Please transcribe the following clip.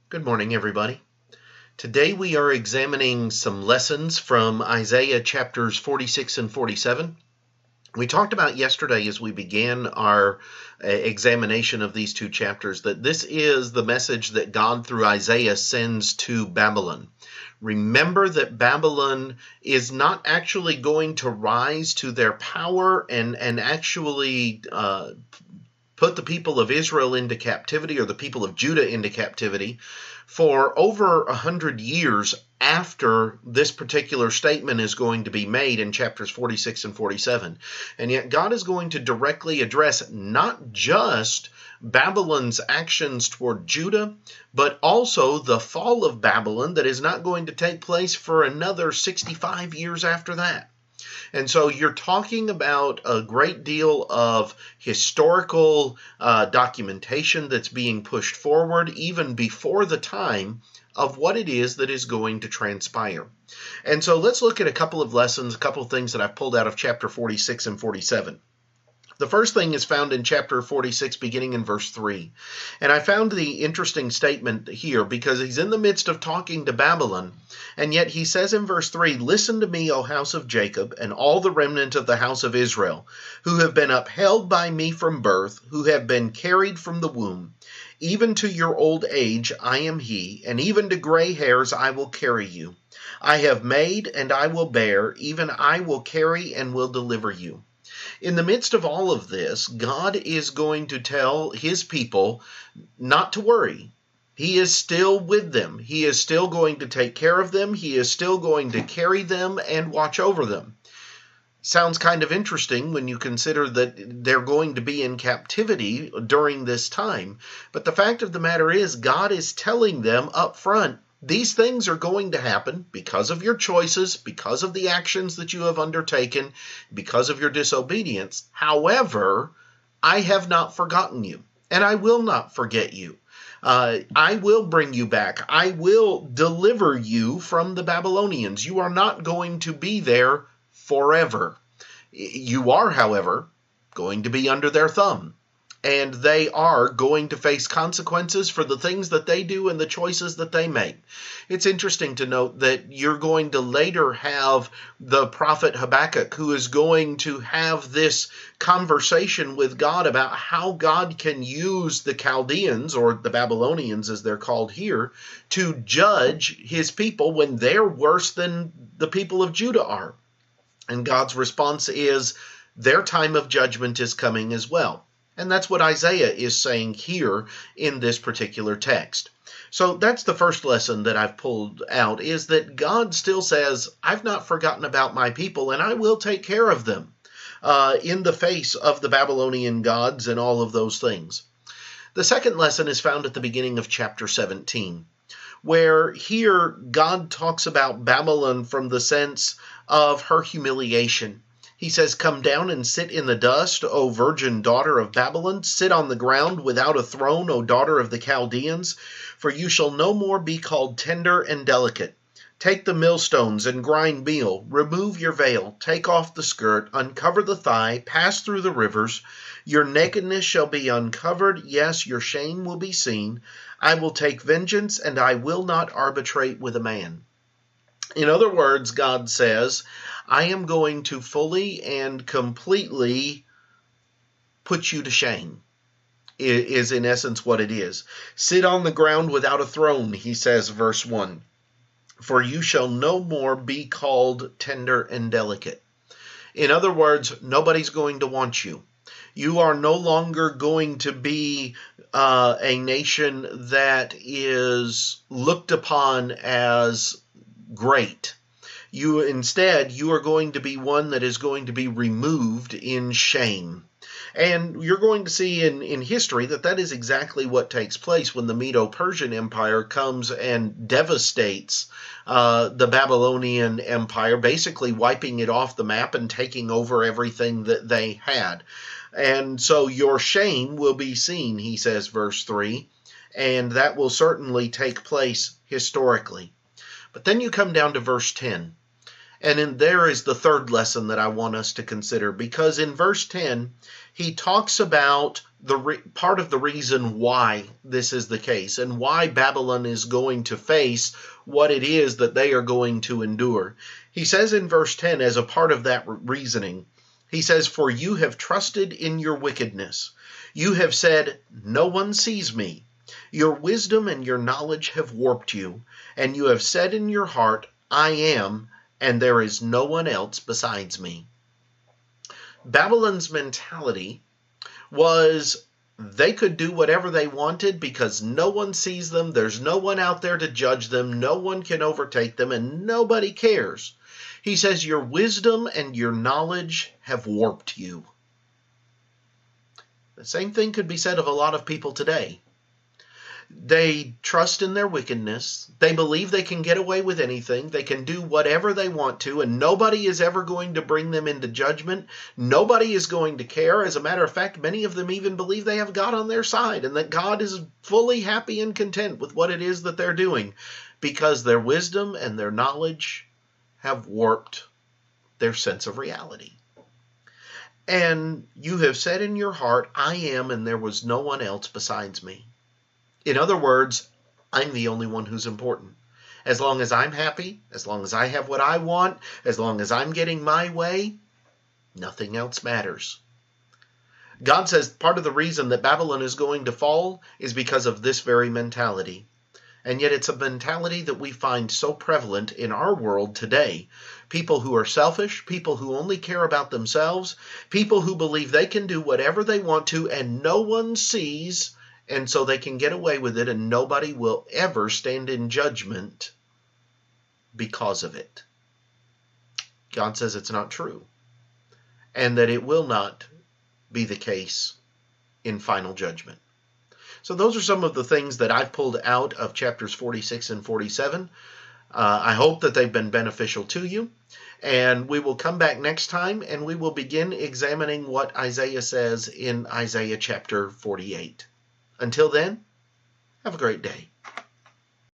Good morning, everybody. Today we are examining some lessons from Isaiah chapters 46 and 47. We talked about yesterday as we began our examination of these two chapters that this is the message that God through Isaiah sends to Babylon. Remember that Babylon is not actually going to rise to their power and actually put the people of Israel into captivity, or the people of Judah into captivity, for over 100 years after this particular statement is going to be made in chapters 46 and 47. And yet God is going to directly address not just Babylon's actions toward Judah, but also the fall of Babylon that is not going to take place for another 65 years after that. And so you're talking about a great deal of historical documentation that's being pushed forward even before the time of what it is that is going to transpire. And so let's look at a couple of lessons, a couple of things that I've pulled out of chapter 46 and 47. The first thing is found in chapter 46, beginning in verse 3. And I found the interesting statement here because he's in the midst of talking to Babylon, and yet he says in verse 3, "Listen to me, O house of Jacob, and all the remnant of the house of Israel, who have been upheld by me from birth, who have been carried from the womb. Even to your old age I am he, and even to gray hairs I will carry you. I have made, and I will bear, even I will carry and will deliver you." In the midst of all of this, God is going to tell his people not to worry. He is still with them. He is still going to take care of them. He is still going to carry them and watch over them. Sounds kind of interesting when you consider that they're going to be in captivity during this time. But the fact of the matter is, God is telling them up front, these things are going to happen because of your choices, because of the actions that you have undertaken, because of your disobedience. However, I have not forgotten you, and I will not forget you. I will bring you back. I will deliver you from the Babylonians. You are not going to be there forever. You are, however, going to be under their thumb. And they are going to face consequences for the things that they do and the choices that they make. It's interesting to note that you're going to later have the prophet Habakkuk, who is going to have this conversation with God about how God can use the Chaldeans, or the Babylonians as they're called here, to judge his people when they're worse than the people of Judah are. And God's response is, their time of judgment is coming as well. And that's what Isaiah is saying here in this particular text. So that's the first lesson that I've pulled out, is that God still says, I've not forgotten about my people, and I will take care of them in the face of the Babylonian gods and all of those things. The second lesson is found at the beginning of chapter 17, where here God talks about Babylon from the sense of her humiliation. He says, "Come down and sit in the dust, O virgin daughter of Babylon. Sit on the ground without a throne, O daughter of the Chaldeans, for you shall no more be called tender and delicate. Take the millstones and grind meal. Remove your veil. Take off the skirt. Uncover the thigh. Pass through the rivers. Your nakedness shall be uncovered. Yes, your shame will be seen. I will take vengeance, and I will not arbitrate with a man." In other words, God says, I am going to fully and completely put you to shame, is in essence what it is. Sit on the ground without a throne, he says, verse 1, for you shall no more be called tender and delicate. In other words, nobody's going to want you. You are no longer going to be a nation that is looked upon as great. Instead, you are going to be one that is going to be removed in shame. And you're going to see in history that is exactly what takes place when the Medo-Persian Empire comes and devastates the Babylonian Empire, basically wiping it off the map and taking over everything that they had. And so your shame will be seen, he says, verse 3, and that will certainly take place historically. But then you come down to verse 10, and there is the third lesson that I want us to consider, because in verse 10, he talks about part of the reason why this is the case and why Babylon is going to face what it is that they are going to endure. He says in verse 10, as a part of that reasoning, he says, "For you have trusted in your wickedness. You have said, 'No one sees me.' Your wisdom and your knowledge have warped you, and you have said in your heart, 'I am, and there is no one else besides me.'" Babylon's mentality was they could do whatever they wanted because no one sees them, there's no one out there to judge them, no one can overtake them, and nobody cares. He says, "Your wisdom and your knowledge have warped you." The same thing could be said of a lot of people today. They trust in their wickedness. They believe they can get away with anything. They can do whatever they want to, and nobody is ever going to bring them into judgment. Nobody is going to care. As a matter of fact, many of them even believe they have God on their side and that God is fully happy and content with what it is that they're doing because their wisdom and their knowledge have warped their sense of reality. And you have said in your heart, "I am, and there was no one else besides me." In other words, I'm the only one who's important. As long as I'm happy, as long as I have what I want, as long as I'm getting my way, nothing else matters. God says part of the reason that Babylon is going to fall is because of this very mentality. And yet it's a mentality that we find so prevalent in our world today. People who are selfish, people who only care about themselves, people who believe they can do whatever they want to and no one sees, and so they can get away with it and nobody will ever stand in judgment because of it. God says it's not true, and that it will not be the case in final judgment. So those are some of the things that I've pulled out of chapters 46 and 47. I hope that they've been beneficial to you, and we will come back next time and we will begin examining what Isaiah says in Isaiah chapter 48. Until then, have a great day.